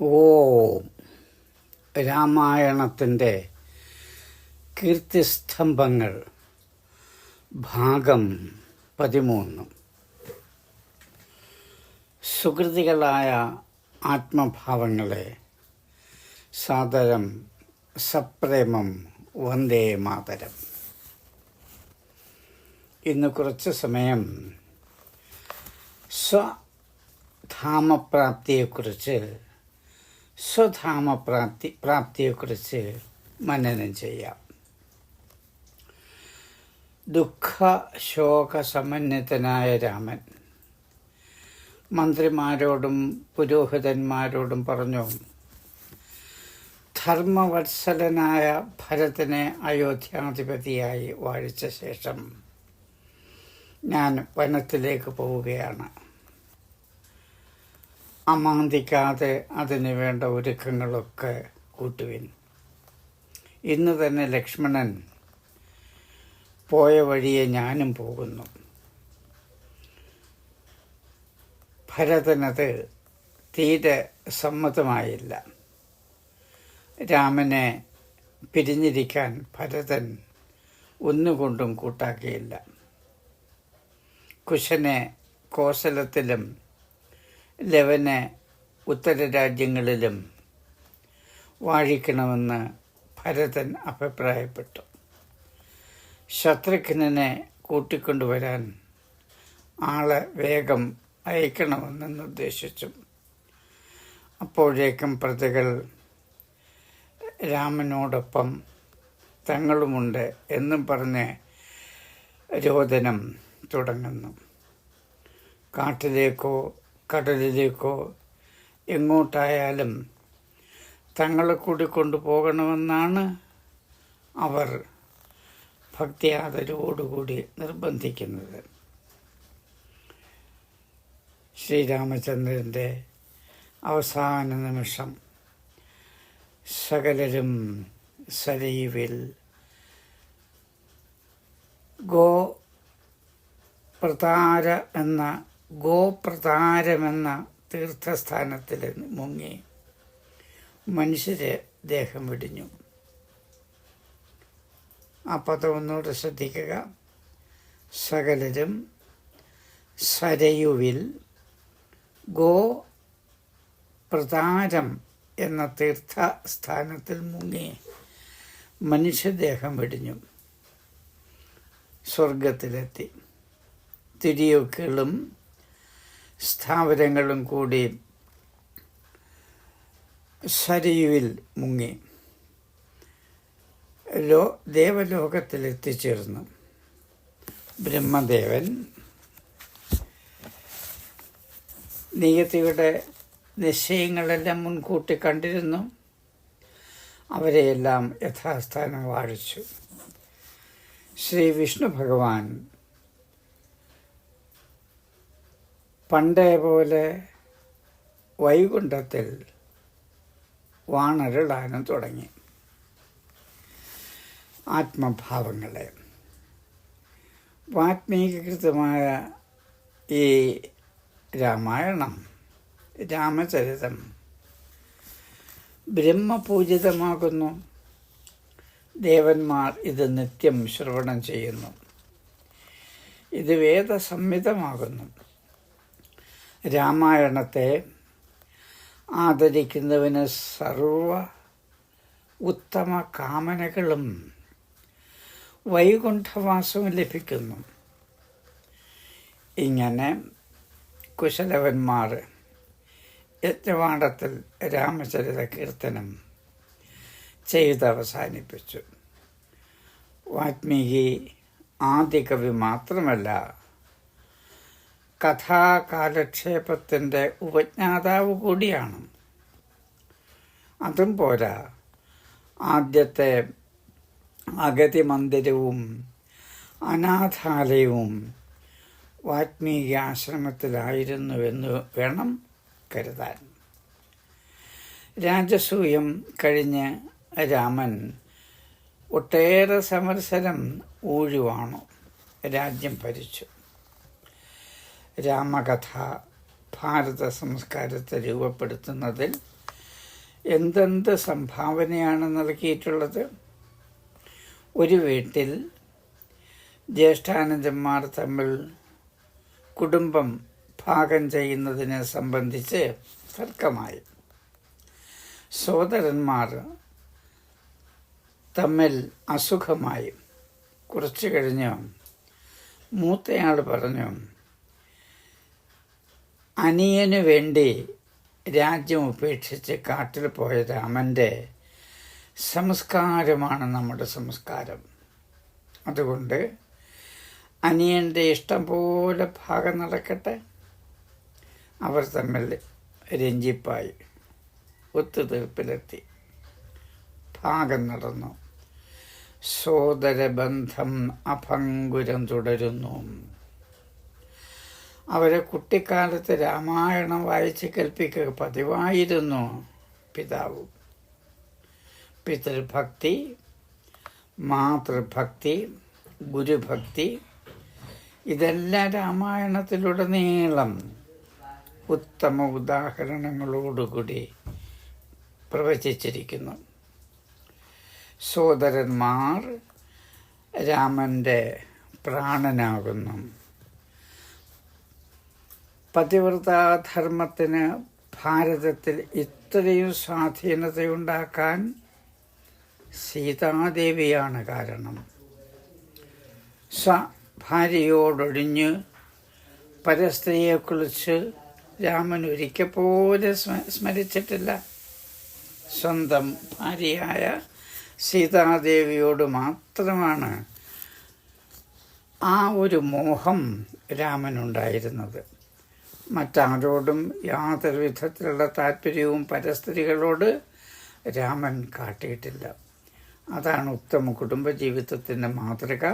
ഓം രാമായണത്തിൻ്റെ കീർത്തിസ്തംഭങ്ങൾ ഭാഗം 13. സുകൃതികളായ ആത്മഭാവങ്ങളെ സാദരം സപ്രേമം വന്ദേ മാതരം. ഇന്ന് കുറച്ച് സമയം സ്വധാമപ്രാപ്തിയെക്കുറിച്ച് മനനം ചെയ്യാം. ദുഃഖശോകസമന്വിതനായ രാമൻ മന്ത്രിമാരോടും പുരോഹിതന്മാരോടും പറഞ്ഞു, ധർമ്മവത്സലനായ ഭരതനെ അയോധ്യാധിപതിയായി വാഴിച്ച ശേഷം ഞാൻ വനത്തിലേക്ക് പോവുകയാണ്. അമാന്തിക്കാതെ അതിന് വേണ്ട ഒരുക്കങ്ങളൊക്കെ കൂട്ടുവിൻ. ഇന്ന് തന്നെ ലക്ഷ്മണൻ പോയ വഴിയെ ഞാനും പോകുന്നു. ഭരതനത് തീരെ സമ്മതമായില്ല. രാമനെ പിരിഞ്ഞിരിക്കാൻ ഭരതൻ ഒന്നുകൊണ്ടും കൂട്ടാക്കിയില്ല. കുശനെ കോസലത്തിലും ലവനെ ഉത്തര രാജ്യങ്ങളിലും വാഴിക്കണമെന്ന് ഭരതൻ അഭിപ്രായപ്പെട്ടു. ശത്രുഘ്നനെ കൂട്ടിക്കൊണ്ടുവരാൻ ആളെ വേഗം അയക്കണമെന്ന് നിർദ്ദേശിച്ചു. അപ്പോഴേക്കും പ്രജകൾ രാമനോടൊപ്പം തങ്ങളുമുണ്ട് എന്നും പറഞ്ഞ് രോദനം തുടങ്ങുന്നു. കാട്ടിലേക്കോ കടലിലേക്കോ എങ്ങോട്ടായാലും തങ്ങളെ കൂടി കൊണ്ടുപോകണമെന്നാണ് അവർ ഭക്തിയാദരവോടുകൂടി നിർബന്ധിക്കുന്നത്. ശ്രീരാമചന്ദ്രൻ്റെ അവസാന നിമിഷം സകലരും സരയുവിൽ ഗോപ്രതാരമെന്ന തീർത്ഥസ്ഥാനത്തിൽ മുങ്ങി മനുഷ്യരെ ദേഹം വെടിഞ്ഞു. ആ പദം ഒന്നുകൂടെ ശ്രദ്ധിക്കുക. സകലരും സരയുവിൽ ഗോപ്രതാരം എന്ന തീർത്ഥസ്ഥാനത്തിൽ മുങ്ങി മനുഷ്യദേഹം വെടിഞ്ഞു സ്വർഗത്തിലെത്തി. തിരിയൊക്കളും സ്ഥാവരങ്ങളും കൂടി സരയുവിൽ മുങ്ങി ദേവലോകത്തിലെത്തിച്ചേർന്നു. ബ്രഹ്മദേവൻ നിയതിയുടെ നിശ്ചയങ്ങളെല്ലാം മുൻകൂട്ടി കണ്ടിരുന്നു. അവരെയെല്ലാം യഥാസ്ഥാനം വാഴിച്ചു. ശ്രീ വിഷ്ണു ഭഗവാൻ പണ്ടേ പോലെ വൈകുണ്ഠത്തിൽ വാണരുളാനും തുടങ്ങി. ആത്മഭാവങ്ങളെ വാത്മീകൃതമായ ഈ രാമായണം, രാമചരിതം ബ്രഹ്മപൂജിതമാകുന്നു. ദേവന്മാർ ഇത് നിത്യം ശ്രവണം ചെയ്യുന്നു. ഇത് വേദസംഹിതമാകുന്നു. രാമായണത്തെ ആദരിക്കുന്നവന് സർവ ഉത്തമ കാമനകളും വൈകുണ്ഠവാസവും ലഭിക്കുന്നു. ഇങ്ങനെ കുശലവന്മാർ യജ്ഞവാടത്തിൽ രാമചരിത കീർത്തനം ചെയ്തവസാനിപ്പിച്ചു. വാൽമീകി ആദികവി മാത്രമല്ല, കഥാകാലക്ഷേപത്തിൻ്റെ ഉപജ്ഞാതാവ് കൂടിയാണ്. അതും പോരാ, ആദ്യത്തെ അഗതി മന്ദിരവും അനാഥാലയവും വാൽമീകി ആശ്രമത്തിലായിരുന്നുവെന്ന് വേണം കരുതാൻ. രാജസൂയം കഴിഞ്ഞ് രാമൻ ഒട്ടേറെ സംവത്സരം ഊഴിവാണു രാജ്യം ഭരിച്ചു. രാമകഥ ഭാരത സംസ്കാരത്തെ രൂപപ്പെടുത്തുന്നതിൽ എന്തെന്ത് സംഭാവനയാണ് നൽകിയിട്ടുള്ളത്. ഒരു വീട്ടിൽ ജ്യേഷ്ഠാനുജന്മാർ തമ്മിൽ കുടുംബം ഭാഗം ചെയ്യുന്നതിനെ സംബന്ധിച്ച് തർക്കമായി. സോദരന്മാർ തമ്മിൽ അസുഖമായി. കുറച്ചു കഴിഞ്ഞ് മൂത്തയാൾ പറഞ്ഞു, അനിയനു വേണ്ടി രാജ്യം ഉപേക്ഷിച്ച് കാട്ടിൽ പോയ രാമൻ്റെ സംസ്കാരമാണ് നമ്മുടെ സംസ്കാരം. അതുകൊണ്ട് അനിയൻ്റെ ഇഷ്ടം പോലെ ഭാഗം നടക്കട്ടെ. അവർ തമ്മിൽ രഞ്ജിപ്പായി, ഒത്തുതീർപ്പിലെത്തി, ഭാഗം നടന്നു. സോദരബന്ധം അഭംഗുരം തുടരുന്നു. അവരെ കുട്ടിക്കാലത്ത് രാമായണം വായിച്ച് കേൾപ്പിക്കുക പതിവായിരുന്നു പിതാവ്. പിതൃഭക്തി, മാതൃഭക്തി, ഗുരുഭക്തി ഇതെല്ലാം രാമായണത്തിലുടനീളം ഉത്തമ ഉദാഹരണങ്ങളോടുകൂടി പ്രവചിച്ചിരിക്കുന്നു. സോദരന്മാർ രാമൻ്റെ പ്രാണനാകുന്നു. പതിവ്രതാധർമ്മത്തിന് ഭാരതത്തിൽ ഇത്രയും സ്വാധീനതയുണ്ടാക്കാൻ സീതാദേവിയാണ് കാരണം. ഭാര്യയോടൊഴിഞ്ഞ് പരസ്ത്രീയെക്കുറിച്ച് രാമൻ ഒരിക്കൽ പോലും സ്മരിച്ചിട്ടില്ല. സ്വന്തം ഭാര്യയായ സീതാദേവിയോട് മാത്രമാണ് ആ ഒരു മോഹം രാമനുണ്ടായിരുന്നത്. മറ്റാരോടും യാതൊരു വിധത്തിലുള്ള താല്പര്യവും പരസ്ത്രീകളോട് രാമൻ കാട്ടിയിട്ടില്ല. അതാണ് ഉത്തമ കുടുംബജീവിതത്തിൻ്റെ മാതൃക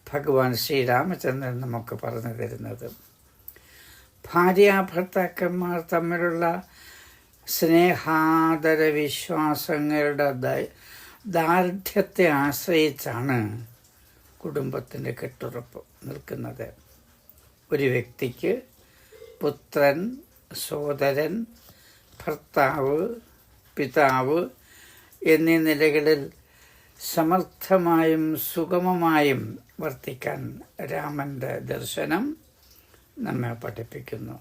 ഭഗവാൻ ശ്രീരാമചന്ദ്രൻ നമുക്ക് പറഞ്ഞു തരുന്നത്. ഭാര്യാഭർത്താക്കന്മാർ തമ്മിലുള്ള സ്നേഹാദര വിശ്വാസങ്ങളുടെ ദാർഢ്യത്തെ ആശ്രയിച്ചാണ് കുടുംബത്തിൻ്റെ കെട്ടുറപ്പ് നിൽക്കുന്നത്. ഒരു വ്യക്തിക്ക് പുത്രൻ, സോദരൻ, ഭർത്താവ്, പിതാവ് എന്നീ നിലകളിൽ സമർത്ഥമായും സുഗമമായും വർത്തിക്കാൻ രാമൻ്റെ ദർശനം നമ്മെ പഠിപ്പിക്കുന്നു.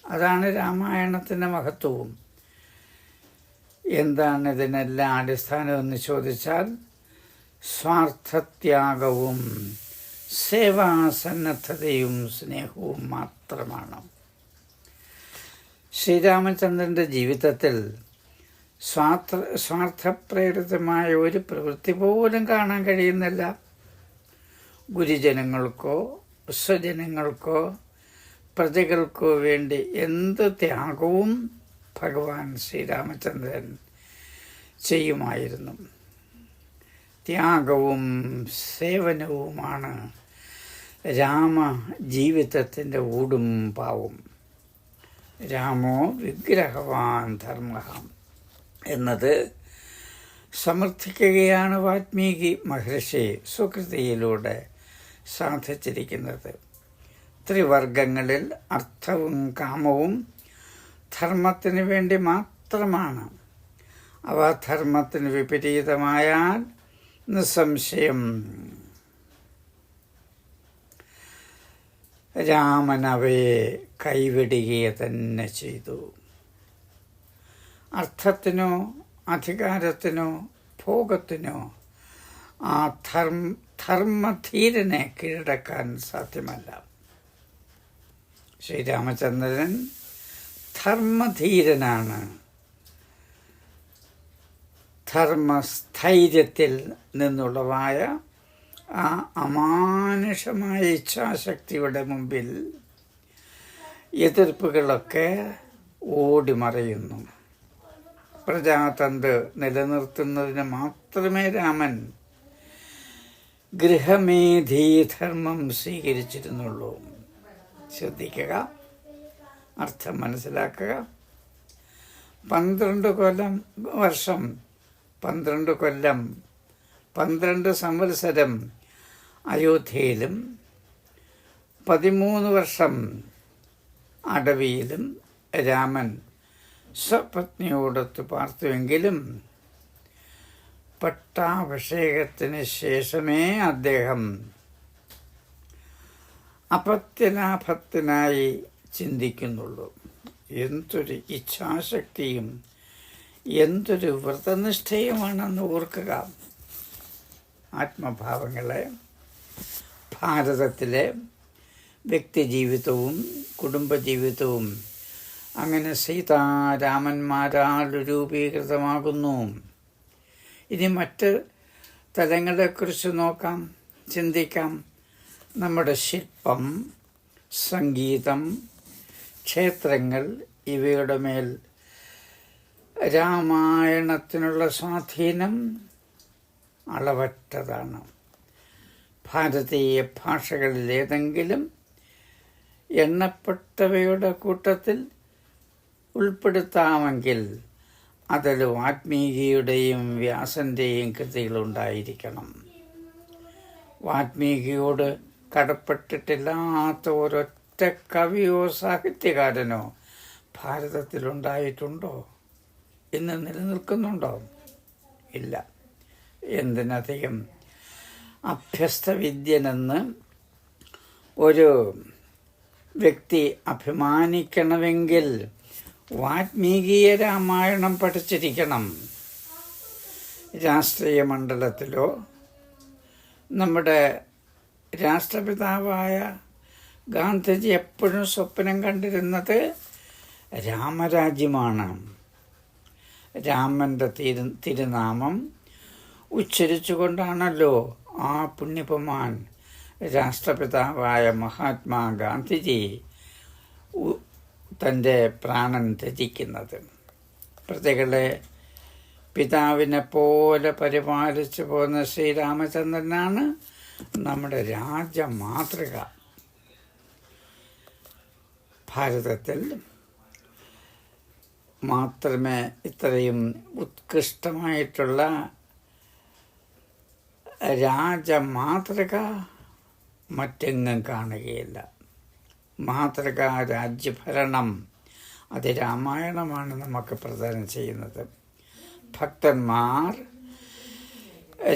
അതാണ് രാമായണത്തിൻ്റെ മഹത്വവും. എന്താണ് ഇതിനെല്ലാം അടിസ്ഥാനമെന്ന് ചോദിച്ചാൽ സ്വാർത്ഥത്യാഗവും സേവാസന്നദ്ധതയും സ്നേഹവും മാത്രമാണ്. ശ്രീരാമചന്ദ്രൻ്റെ ജീവിതത്തിൽ സ്വാർത്ഥപ്രേരിതമായ ഒരു പ്രവൃത്തി പോലും കാണാൻ കഴിയുന്നില്ല. ഗുരുജനങ്ങൾക്കോ സ്വജനങ്ങൾക്കോ പ്രജകൾക്കോ വേണ്ടി എന്ത് ത്യാഗവും ഭഗവാൻ ശ്രീരാമചന്ദ്രൻ ചെയ്യുമായിരുന്നു. ത്യാഗവും സേവനവുമാണ് രാമ ജീവിതത്തിൻ്റെ ഊടും പാവും. രാമോ വിഗ്രഹവാൻ ധർമ്മ എന്നത് സമർത്ഥിക്കുകയാണ് വാൽമീകി മഹർഷി സുകൃതിയിലൂടെ സാധിച്ചിരിക്കുന്നത്. ത്രിവർഗങ്ങളിൽ അർത്ഥവും കാമവും ധർമ്മത്തിന് വേണ്ടി മാത്രമാണ്. അവ ധർമ്മത്തിന് വിപരീതമായാൽ നിസ്സംശയം രാമൻ അവയെ കൈവിടുകയെ തന്നെ ചെയ്തു. അർത്ഥത്തിനോ അധികാരത്തിനോ ഭോഗത്തിനോ ആ ധർമ്മധീരനെ കീഴടക്കാൻ സാധ്യമല്ല. ശ്രീരാമചന്ദ്രൻ ധർമ്മധീരനാണ്. ധർമ്മസ്ഥൈര്യത്തിൽ നിന്നുളവായ ആ അമാനുഷമായ ഇച്ഛാശക്തിയുടെ മുമ്പിൽ എതിർപ്പുകളൊക്കെ ഓടിമറയുന്നു. പ്രജാതന്ത്ര നിലനിർത്തുന്നതിന് മാത്രമേ രാമൻ ഗൃഹമേധീധർമ്മം സ്വീകരിച്ചിരുന്നുള്ളൂ. ശ്രദ്ധിക്കുക, അർത്ഥം മനസ്സിലാക്കുക. 12 വർഷം 12 കൊല്ലം 12 സംവത്സരം അയോധ്യയിലും 13 വർഷം അടവിയിലും രാമൻ സപത്നിയോടൊത്ത് പാർത്തുവെങ്കിലും പട്ടാഭിഷേകത്തിന് ശേഷമേ അദ്ദേഹം അപത്യലാഭത്തിനായി ചിന്തിക്കുന്നുള്ളൂ. എന്തൊരു ഇച്ഛാശക്തിയും എന്തൊരു വ്രതനിഷ്ഠയുമാണെന്ന് ഓർക്കുക. ആത്മഭാവങ്ങളെ ഭാരതത്തിലെ വ്യക്തിജീവിതവും കുടുംബജീവിതവും അങ്ങനെ സീതാരാമന്മാരാൽ രൂപീകൃതമാകുന്നു. ഇനി മറ്റ് തലങ്ങളെക്കുറിച്ച് നോക്കാം, ചിന്തിക്കാം. നമ്മുടെ ശില്പം, സംഗീതം, ക്ഷേത്രങ്ങൾ ഇവയുടെ മേൽ രാമായണത്തിനുള്ള സ്വാധീനം അളവറ്റതാണ്. ഭാരതീയ ഭാഷകളിലേതെങ്കിലും എണ്ണപ്പെട്ടവയുടെ കൂട്ടത്തിൽ ഉൾപ്പെടുത്താമെങ്കിൽ അതിൽ വാൽമീകിയുടെയും വ്യാസൻ്റെയും കൃതികളുണ്ടായിരിക്കണം. വാൽമീകിയോട് കടപ്പെട്ടിട്ടില്ലാത്ത ഒരൊറ്റ കവിയോ സാഹിത്യകാരനോ ഭാരതത്തിലുണ്ടായിട്ടുണ്ടോ? ഇന്ന് നിലനിൽക്കുന്നുണ്ടോ? ഇല്ല. എന്തിനധികം അഭ്യസ്തവിദ്യനെന്ന് ഒരു വ്യക്തി അഭിമാനിക്കണമെങ്കിൽ വാൽമീകീയ രാമായണം പഠിച്ചിരിക്കണം. രാഷ്ട്രീയ മണ്ഡലത്തിലോ നമ്മുടെ രാഷ്ട്രപിതാവായ ഗാന്ധിജി എപ്പോഴും സ്വപ്നം കണ്ടിരുന്നത് രാമരാജ്യമാണ്. രാമൻ്റെ തിരുനാമം ഉച്ചരിച്ചുകൊണ്ടാണല്ലോ ആ പുണ്യപുമാൻ രാഷ്ട്രപിതാവായ മഹാത്മാ ഗാന്ധിജി തൻ്റെ പ്രാണൻ ത്യജിക്കുന്നത്. പ്രജകളെ പിതാവിനെ പോലെ പരിപാലിച്ചു പോകുന്ന ശ്രീരാമചന്ദ്രനാണ് നമ്മുടെ രാജമാതൃക. ഭാരതത്തിൽ മാത്രമേ ഇത്രയും ഉത്കൃഷ്ടമായിട്ടുള്ള രാജമാതൃക മറ്റെങ്ങും കാണുകയില്ല. മാതൃക രാജ്യഭരണം അത് രാമായണമാണ് നമുക്ക് പ്രദാനം ചെയ്യുന്നത്. ഭക്തന്മാർ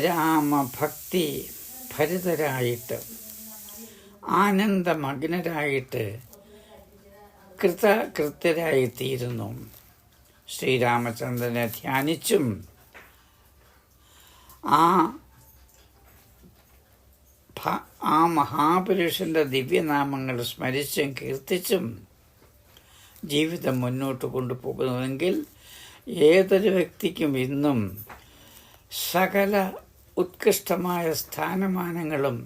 രാമഭക്തി ഭരിതരായിട്ട് ആനന്ദമഗ്നരായിട്ട് കൃതകൃത്യരായിത്തീരുന്നു. ശ്രീരാമചന്ദ്രനെ ധ്യാനിച്ചും ആ മഹാപുരുഷൻ്റെ ദിവ്യനാമങ്ങൾ സ്മരിച്ചും കീർത്തിച്ചും ജീവിതം മുന്നോട്ട് കൊണ്ടുപോകുന്നുവെങ്കിൽ ഏതൊരു വ്യക്തിക്കും ഇന്നും സകല ഉത്കൃഷ്ടമായ സ്ഥാനമാനങ്ങളും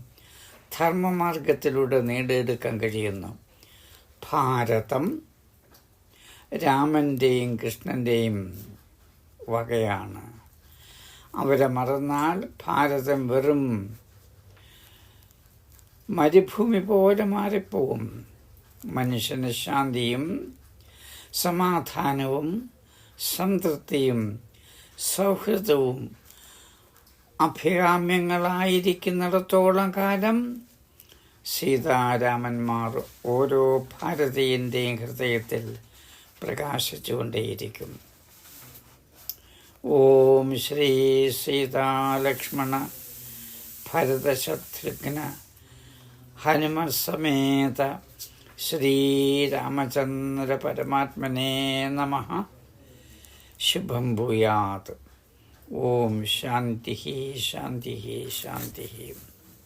ധർമ്മമാർഗത്തിലൂടെ നേടിയെടുക്കാൻ കഴിയുന്നു. ഭാരതം രാമൻ്റെയും കൃഷ്ണൻ്റെയും വകയാണ്. അവരെ മറന്നാൽ ഭാരതം വെറും മരുഭൂമി പോലെ മാറിപ്പോവും. മനുഷ്യന് ശാന്തിയും സമാധാനവും സംതൃപ്തിയും സൗഹൃദവും അഭികാമ്യങ്ങളായിരിക്കുന്നിടത്തോളം കാലം സീതാരാമന്മാർ ഓരോ ഭാരതീയൻ്റെയും ഹൃദയത്തിൽ പ്രകാശിച്ചുകൊണ്ടേയിരിക്കും. ഓം ശ്രീ സീതാലക്ഷ്മണ ഭരതശത്രുഘ്ന ഹനുമ സമേത ശ്രീരാമചന്ദ്ര പരമാത്മനേ നമഃ. ശുഭം ഭൂയാത്. ഓം ശാന്തി ശാന്തി ശാന്തി.